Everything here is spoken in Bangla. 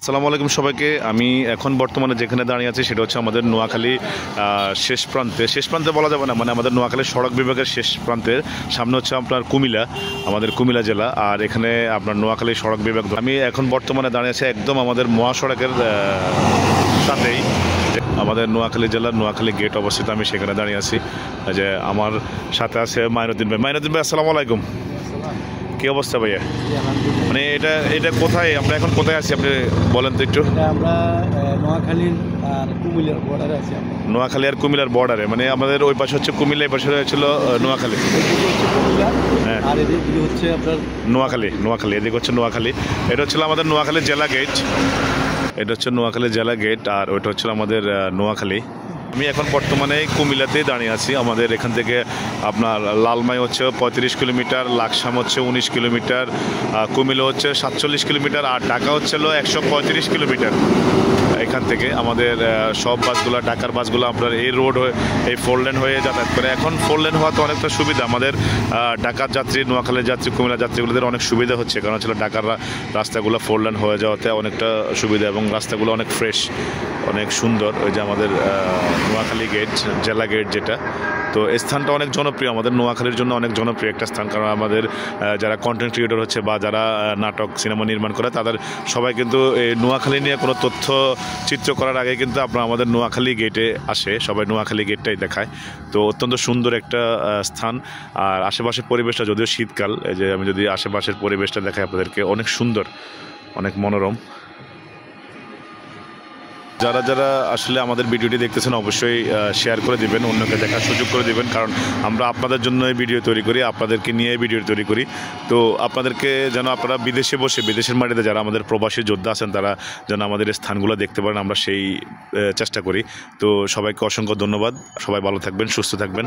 আসসালামু আলাইকুম সবাইকে। আমি এখন বর্তমানে যেখানে দাঁড়িয়ে আছি সেটা হচ্ছে আমাদের নোয়াখালী শেষ প্রান্তে বলা যাবে না, মানে আমাদের নোয়াখালী সড়ক বিভাগের শেষ প্রান্তের সামনে হচ্ছে আপনার কুমিল্লা, আমাদের কুমিল্লা জেলা। আর এখানে আপনার নোয়াখালী সড়ক বিভাগ। আমি এখন বর্তমানে দাঁড়িয়ে আছি একদম আমাদের মহাসড়কের সাথেই, আমাদের নোয়াখালী জেলার নোয়াখালী গেট অবস্থিত। আমি সেখানে দাঁড়িয়ে আছি, যে আমার সাথে আছে মাইনুদ্দিন ভাই। মাইনুদ্দিন ভাই, আসসালামু আলাইকুম। কি অবস্থা ভাইয়া? মানে এটা কোথায়, আমরা এখন কোথায় আছি আপনি বলেন তো একটু। আমরা নোয়াখালীর আর কুমিল্লার বর্ডারে আছি। নোয়াখালী আর কুমিল্লার বর্ডারে, মানে আমাদের ওই পাশে হচ্ছে কুমিল্লা, এই পাশে ছিল নোয়াখালী। হ্যাঁ, আর এদিকে হচ্ছে আপনার নোয়াখালী এদিকে হচ্ছে নোয়াখালী। এটা হচ্ছিল আমাদের নোয়াখালী জেলা গেট, এটা হচ্ছে নোয়াখালী জেলা গেট, আর ওইটা হচ্ছিল আমাদের নোয়াখালী। আমি এখন বর্তমানে কুমিল্লাতেই দাঁড়িয়ে আছি। আমাদের এখান থেকে আপনার লালমাই হচ্ছে 35 কিলোমিটার, লাকসাম হচ্ছে 19 কিলোমিটার, কুমিল্লা হচ্ছে 47 কিলোমিটার, আর ঢাকা হচ্ছে 135 কিলোমিটার। এখান থেকে আমাদের সব বাসগুলো, ঢাকার বাসগুলো আপনার এই রোড হয়ে, এই 4 লেন হয়ে যাতায়াত করে। এখন 4 লেন হওয়া তো অনেকটা সুবিধা আমাদের ঢাকার যাত্রী, নোয়াখালীর যাত্রী, কুমিল্লা যাত্রীগুলোদের অনেক সুবিধা হচ্ছে, কারণ হচ্ছে ঢাকার রাস্তাগুলো 4 লেন হয়ে যাওয়াতে অনেকটা সুবিধা, এবং রাস্তাগুলো অনেক ফ্রেশ, অনেক সুন্দর। ওই যে আমাদের নোয়াখালী গেট, জেলা গেট যেটা, তো এই স্থানটা অনেক জনপ্রিয়, আমাদের নোয়াখালীর জন্য অনেক জনপ্রিয় একটা স্থান। কারণ আমাদের যারা কন্টেন্ট ক্রিয়েটর হচ্ছে বা যারা নাটক সিনেমা নির্মাণ করে, তাদের সবাই কিন্তু এই নোয়াখালী নিয়ে কোনো তথ্য চিত্র করার আগে কিন্তু আপনার আমাদের নোয়াখালী গেটে আসে, সবাই নোয়াখালী গেটটাই দেখায়। তো অত্যন্ত সুন্দর একটা স্থান। আর আশেপাশের পরিবেশটা, যদিও শীতকাল, এই যে আমি যদি আশেপাশের পরিবেশটা দেখাই আপনাদেরকে, অনেক সুন্দর, অনেক মনোরম। যারা যারা আসলে আমাদের ভিডিওটি দেখতেছেন অবশ্যই শেয়ার করে দিবেন, অন্যকে দেখার সুযোগ করে দিবেন, কারণ আমরা আপনাদের জন্য ভিডিও তৈরি করি, আপনাদেরকে নিয়ে ভিডিও তৈরি করি। তো আপনাদেরকে যেন আপনারা বিদেশে বসে, বিদেশের মাটিতে যারা আমাদের প্রবাসী যোদ্ধা আছেন, তারা যেন আমাদের স্থানগুলো দেখতে পারেন, আমরা সেই চেষ্টা করি। তো সবাইকে অসংখ্য ধন্যবাদ। সবাই ভালো থাকবেন, সুস্থ থাকবেন।